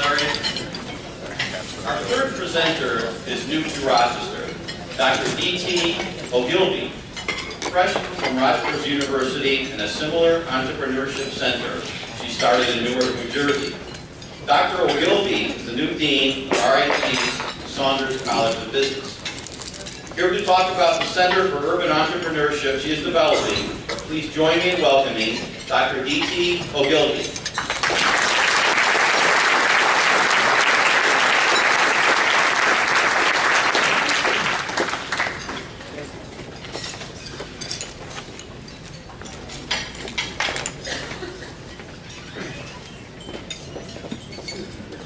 Larry. Our third presenter is new to Rochester, Dr. RIT Ogilvie, fresh from Rutgers University and a similar entrepreneurship center she started in Newark, New Jersey. Dr. Ogilvie is the new dean of RIT's Saunders College of Business. Here to talk about the Center for Urban Entrepreneurship she is developing, please join me in welcoming Dr. RIT Ogilvie.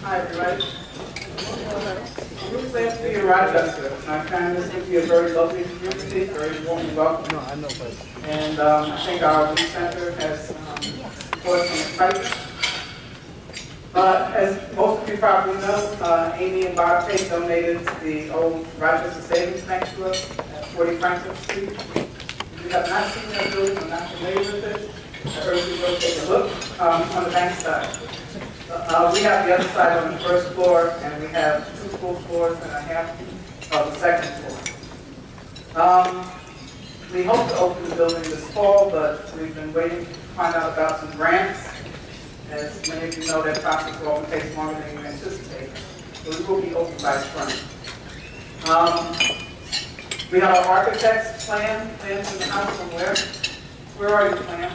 Hi, everybody. I'm really glad to be in Rochester. I find this to be a very lovely community, very warm and welcome. And I think our RIT Center has caused some excitement. As most of you probably know, Amy and Bob Tate donated to the old Rochester Savings Bank to us at 40 Franklin Street. If you have not seen that building or not familiar with it, I urge you to go take a look on the bank side. We have the other side on the first floor, and we have 2 full floors and a half of the second floor. We hope to open the building this fall, but we've been waiting to find out about some grants. As many of you know, that process often takes longer than you anticipate. So we will be open by spring. We have our architect's plans in the house somewhere. Where are you, plan?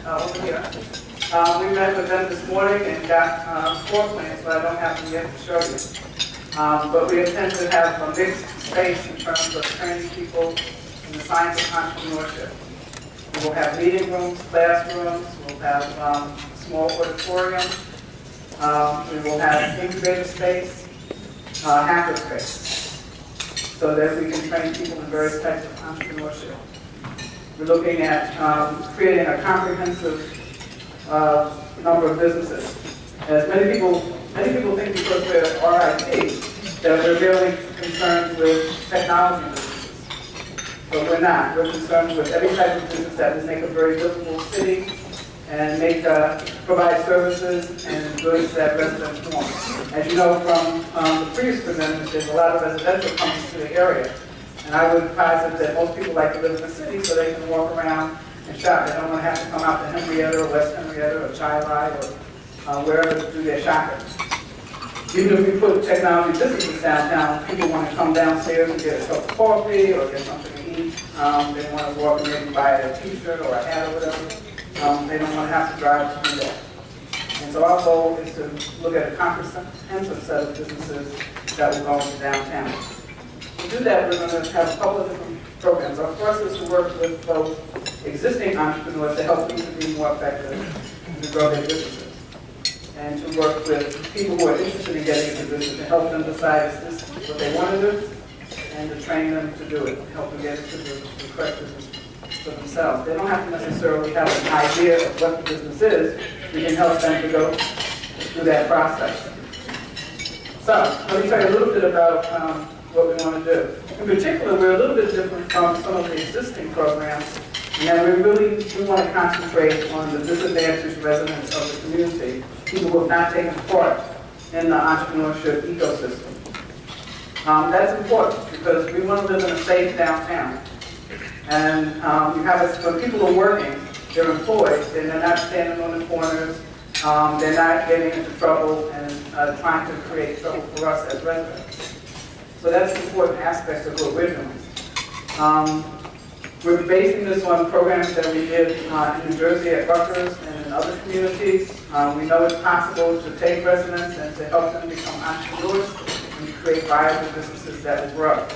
Over here. We met with them this morning and got floor plans, but I don't have them yet to show you. But we intend to have a mixed space in terms of training people in the science of entrepreneurship. We will have meeting rooms, classrooms, we'll have a small auditorium, we will have incubator space, hacker space, so that we can train people in various types of entrepreneurship. We're looking at creating a comprehensive number of businesses. As many people think because we're RIT that we're really concerned with technology businesses. But we're not. We're concerned with every type of business that will make a very livable city and provide services and goods that residents want. As you know from the previous presenters, there's a lot of residential coming to the area. And I would posit that most people like to live in the city so they can walk around and shop. They don't want to have to come out to Henrietta or West Henrietta or Chi-Li or wherever to do their shopping. Even if we put technology businesses downtown, people want to come downstairs and get a cup of coffee or get something to eat. They want to walk and maybe buy a t-shirt or a hat or whatever. They don't want to have to drive to do that. And so our goal is to look at a comprehensive set of businesses that will go into downtown. To do that, we're going to have a couple of different programs. Our first is to work with both existing entrepreneurs to help them to be more effective and to grow their businesses. And to work with people who are interested in getting into business to help them decide is this what they want to do, and to train them to do it, help them get into the correct business for themselves. They don't have to necessarily have an idea of what the business is. We can help them to go through that process. So, let me tell you a little bit about what we want to do. In particular, we're a little bit different from some of the existing programs, and we want to concentrate on the disadvantaged residents of the community, people who have not taken part in the entrepreneurship ecosystem. That's important because we want to live in a safe downtown. And when people are working, they're employed, and they're not standing on the corners, they're not getting into trouble and trying to create trouble for us as residents. So that's an important aspect of what we're doing. We're basing this on programs that we did in New Jersey at Rutgers and in other communities. We know it's possible to take residents and to help them become entrepreneurs and create viable businesses that will grow.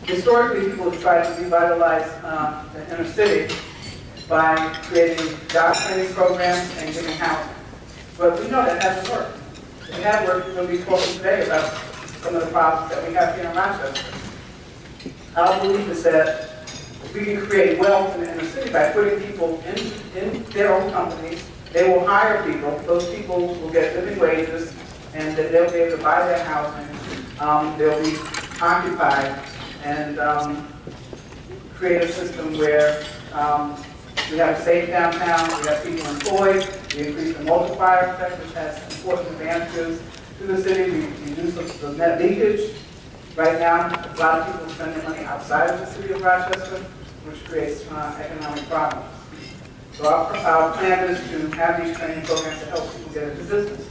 Historically, people have tried to revitalize the inner city by creating job training programs and giving housing. But we know that hasn't worked. If it had worked, we're going to be talking today about some of the problems that we have here in Rochester. Our belief is that we can create wealth in the inner city by putting people in their own companies. They will hire people. Those people will get living wages, and they'll be able to buy their housing. They'll be occupied, and create a system where We have a safe downtown, we have people employed, we increase the multiplier effect, which has important advantages to the city. We reduce the net leakage. Right now, a lot of people spend their money outside of the city of Rochester, which creates economic problems. So our plan is to have these training programs to help people get into business.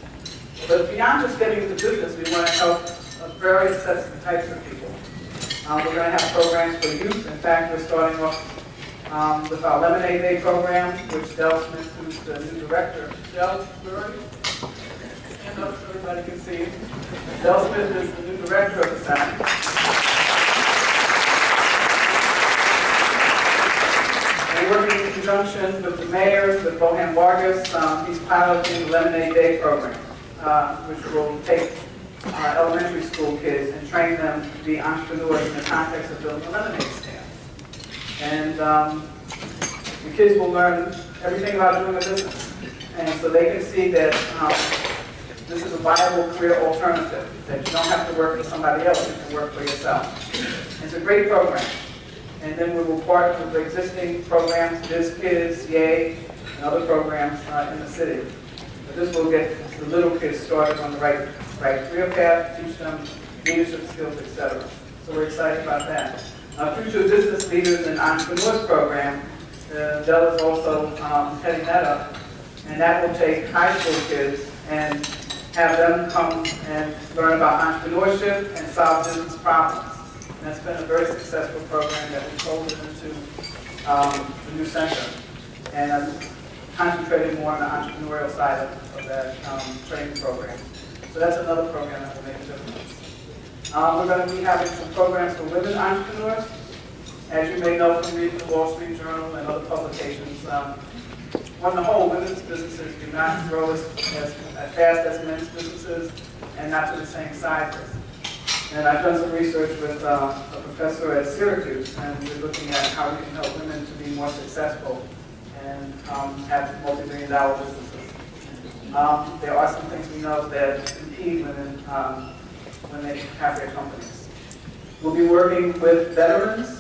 But beyond just getting into business, we want to help various sets of types of people. We're going to have programs for youth. In fact, we're starting off with our Lemonade Day program, which Del Smith, who's the new director. Del, where are you? Stand up so everybody can see you. Del Smith is the new director of the center. We're working in conjunction with the mayor, with Bohan Vargas. He's piloting the Lemonade Day program, which will take elementary school kids and train them to be entrepreneurs in the context of building a lemonade stand. And the kids will learn everything about doing a business. And so they can see that this is a viable career alternative, that you don't have to work for somebody else, you can work for yourself. It's a great program. And then we will partner with the existing programs, Biz Kids, Yay, and other programs in the city. But this will get the little kids started on the right career path, teach them leadership skills, etc. So we're excited about that. Future Business Leaders and Entrepreneurs program, Del is also heading that up. And that will take high school kids and have them come and learn about entrepreneurship and solve business problems. And that's been a very successful program that we've folded into the new center. And I'm concentrating more on the entrepreneurial side of that training program. So that's another program that will make a difference. We're going to be having some programs for women entrepreneurs. As you may know from reading the Wall Street Journal and other publications, on the whole, women's businesses do not grow as fast as men's businesses and not to the same sizes. And I've done some research with a professor at Syracuse, and we're looking at how we can help women to be more successful and have multi-million-dollar businesses. There are some things we know that impede women when they have their companies. We'll be working with veterans.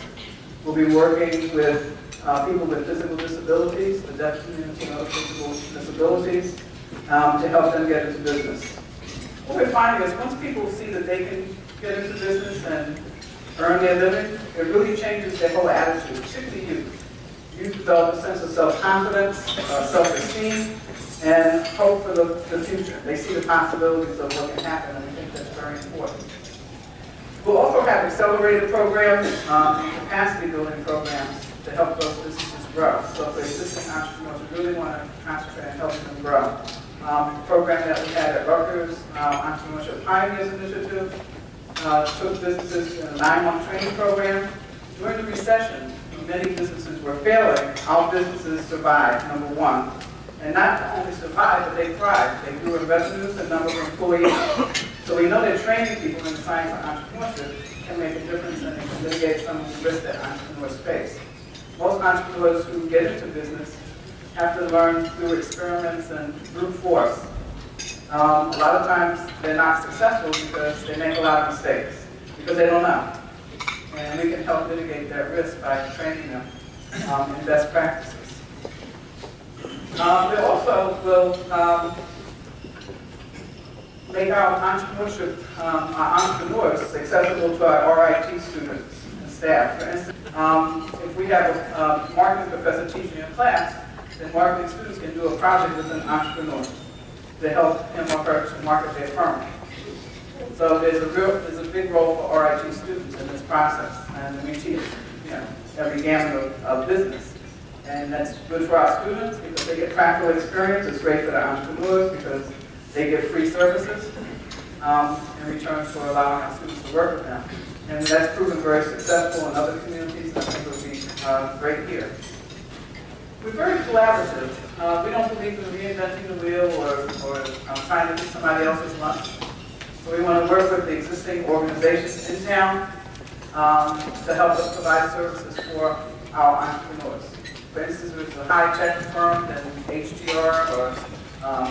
We'll be working with people with physical disabilities, the deaf community and other physical disabilities, to help them get into business. What we're finding is once people see that they can get into business and earn their living, it really changes their whole attitude, particularly youth. Youth develop a sense of self-confidence, self-esteem, and hope for the future. They see the possibilities of what can happen, and we think that's very important. We'll also have accelerated programs and capacity building programs to help those businesses grow. So for existing entrepreneurs, we really want to concentrate on helping them grow. The program that we had at Rutgers, Entrepreneurship Pioneers Initiative, took businesses in a 9-month training program. During the recession, when many businesses were failing, our businesses survived, number one. And not only survived, but they thrived. They grew in revenues and number of employees. So we know that training people in the science of entrepreneurship can make a difference and can mitigate some of the risks that entrepreneurs face. Most entrepreneurs who get into business have to learn through experiments and brute force. A lot of times they're not successful because they make a lot of mistakes, because they don't know. And we can help mitigate that risk by training them in best practices. We also will make our entrepreneurship, our entrepreneurs accessible to our RIT students and staff. For instance, if we have a marketing professor teaching a class, then marketing students can do a project with an entrepreneur to help him or her to market their firm. So there's a big role for RIT students in this process, and we teach every gamut of business. And that's good for our students because they get practical experience. It's great for the entrepreneurs because they get free services in return for allowing our students to work with them. And that's proven very successful in other communities, and I think it will be great here. We're very collaborative. We don't believe in reinventing the wheel or trying to do somebody else's lunch. So we want to work with the existing organizations in town to help us provide services for our entrepreneurs. For instance, if it's a high-tech firm, then HTR or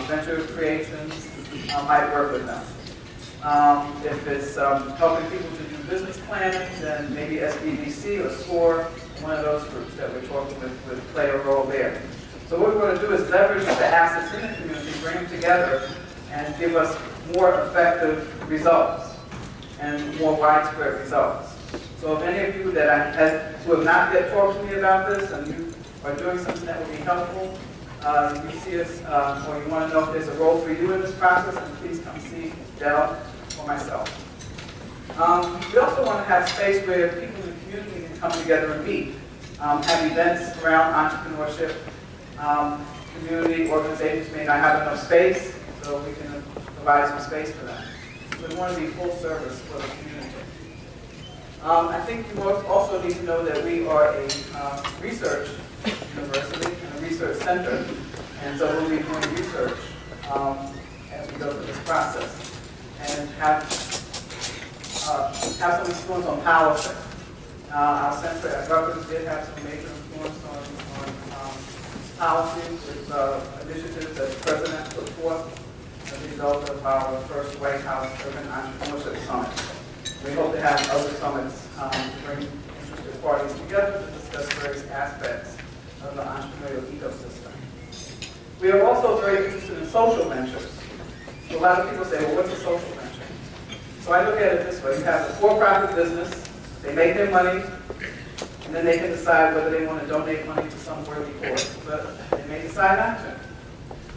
Venture Creations might work with them. If it's helping people to do business planning, then maybe SBDC or SCORE one of those groups that we're talking with would play a role there. So what we're going to do is leverage the assets in the community, bring them together, and give us more effective results and more widespread results. So if any of you that who have not yet talked to me about this and you are doing something that would be helpful, you see us, or you want to know if there's a role for you in this process, then please come see Dell or myself. We also want to have space where people in the community can come together and meet, have events around entrepreneurship. Community organizations may not have enough space, so we can provide some space for them. So we want to be full service for the community. I think you also need to know that we are a research university and a research center, and so we'll be doing research as we go through this process, and have some influence on policy. Our center at Rutgers did have some major influence on policy with initiatives that the president put forth as a result of our first White House Urban Entrepreneurship Summit. We hope to have other summits to bring interested parties together to discuss various aspects of the entrepreneurial ecosystem. We are also very interested in social ventures. So a lot of people say, well, what's a social venture? So I look at it this way. You have a for-profit business, they make their money, and then they can decide whether they want to donate money to some worthy cause. But they may decide not to.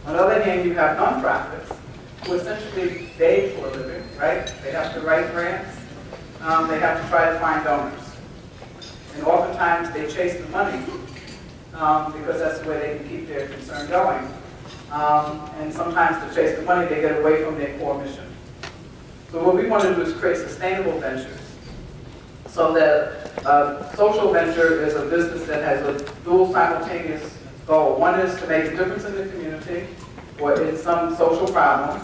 On the other hand, you have nonprofits who essentially beg for a living, right? They have to write grants. They have to try to find donors. And oftentimes they chase the money because that's the way they can keep their concern going. And sometimes to chase the money, they get away from their core mission. So what we want to do is create sustainable ventures so that social venture is a business that has a dual simultaneous goal. One is to make a difference in the community or in some social problem.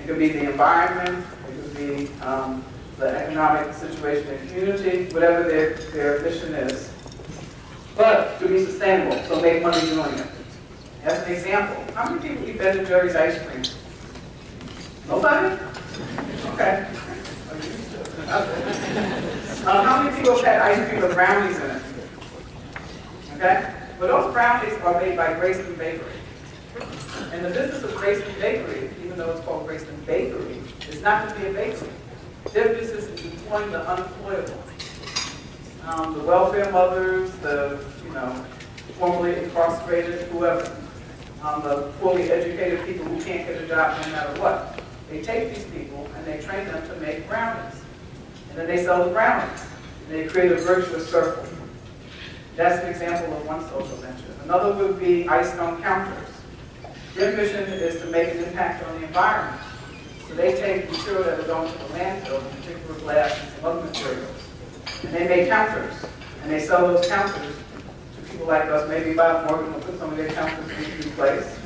It could be the environment, it could be the economic situation in the community, whatever their mission is. But to be sustainable, so make money doing it. As an example, how many people eat Ben & Jerry's ice cream? Nobody? Okay. How many people have had ice cream with brownies in it? Okay? Well, those brownies are made by Graceland Bakery. And the business of Graceland Bakery, even though it's called Graceland Bakery, is not to be a bakery. Their business is employing the unemployable. The welfare mothers, the formerly incarcerated, whoever. The poorly educated people who can't get a job no matter what. They take these people and they train them to make brownies. And then they sell the brownies. And they create a virtuous circle. That's an example of one social venture. Another would be ice stone counters. Their mission is to make an impact on the environment. So they take material that would go into the landfill, in particular glass and some other materials. And they make counters. And they sell those counters to people like us. Maybe Bob Morgan will put some of their counters in a new place.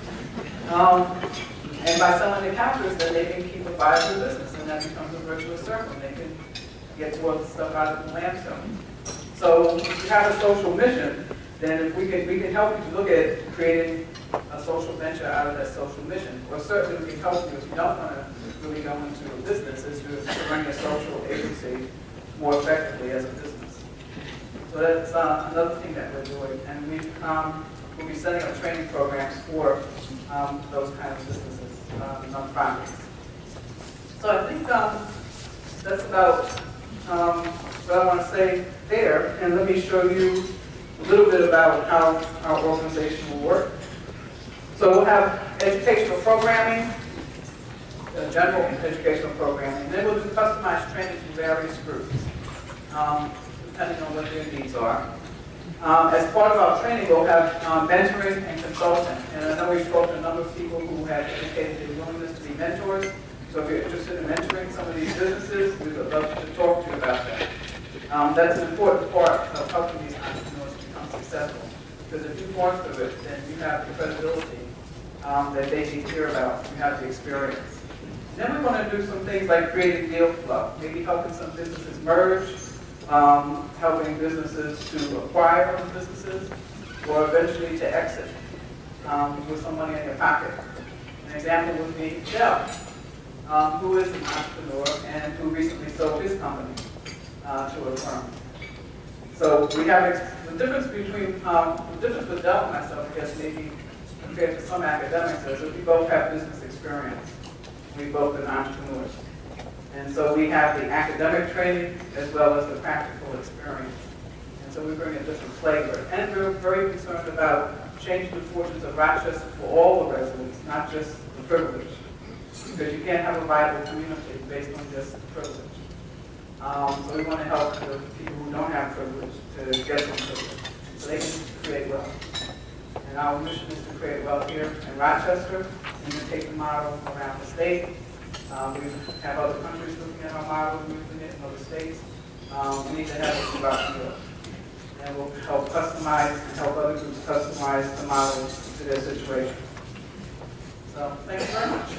And by selling the counters, then they can keep a viable business. And that becomes a virtuous circle. They can get towards the stuff out of the landfill. So if you have a social mission, then if we can help you to look at creating a social venture out of that social mission. Or certainly we can help you if you don't want to really go into a business, is to run your social agency more effectively as a business. So that's another thing that we're doing. And we'll be setting up training programs for those kinds of businesses, nonprofits. So I think that's about what I want to say there. And let me show you a little bit about how our organization will work. So we'll have educational programming, general educational programming, and then we'll do customized training for various groups, depending on what their needs are. As part of our training, we'll have mentoring and consulting. And I know we've spoken to a number of people who have indicated their willingness to be mentors. So if you're interested in mentoring some of these businesses, we would love to talk to you about that. That's an important part of helping these entrepreneurs become successful. Because if you've gone through it, then you have the credibility that they need to hear about. You have the experience. And then we want to do some things like creating deal flow, maybe helping some businesses merge, helping businesses to acquire those businesses, or eventually to exit with some money in your pocket. An example would be Dell, who is an entrepreneur and who recently sold his company to a firm. So we have the difference between, the difference with Del and myself, I guess, maybe compared to some academics, is that we both have business experience. We've both been entrepreneurs. And so we have the academic training as well as the practical experience. And so we bring a different flavor. And we're very concerned about changing the fortunes of Rochester for all the residents, not just the privileged. Because you can't have a viable community based on just the privilege. So we want to help the people who don't have privilege to get some privilege so they can create wealth. And our mission is to create wealth here in Rochester and to take the model around the state. We have other countries looking at our model, using it in other states. We need to have it throughout Europe. And we'll help customize and help other groups customize the model to their situation. So thank you very much.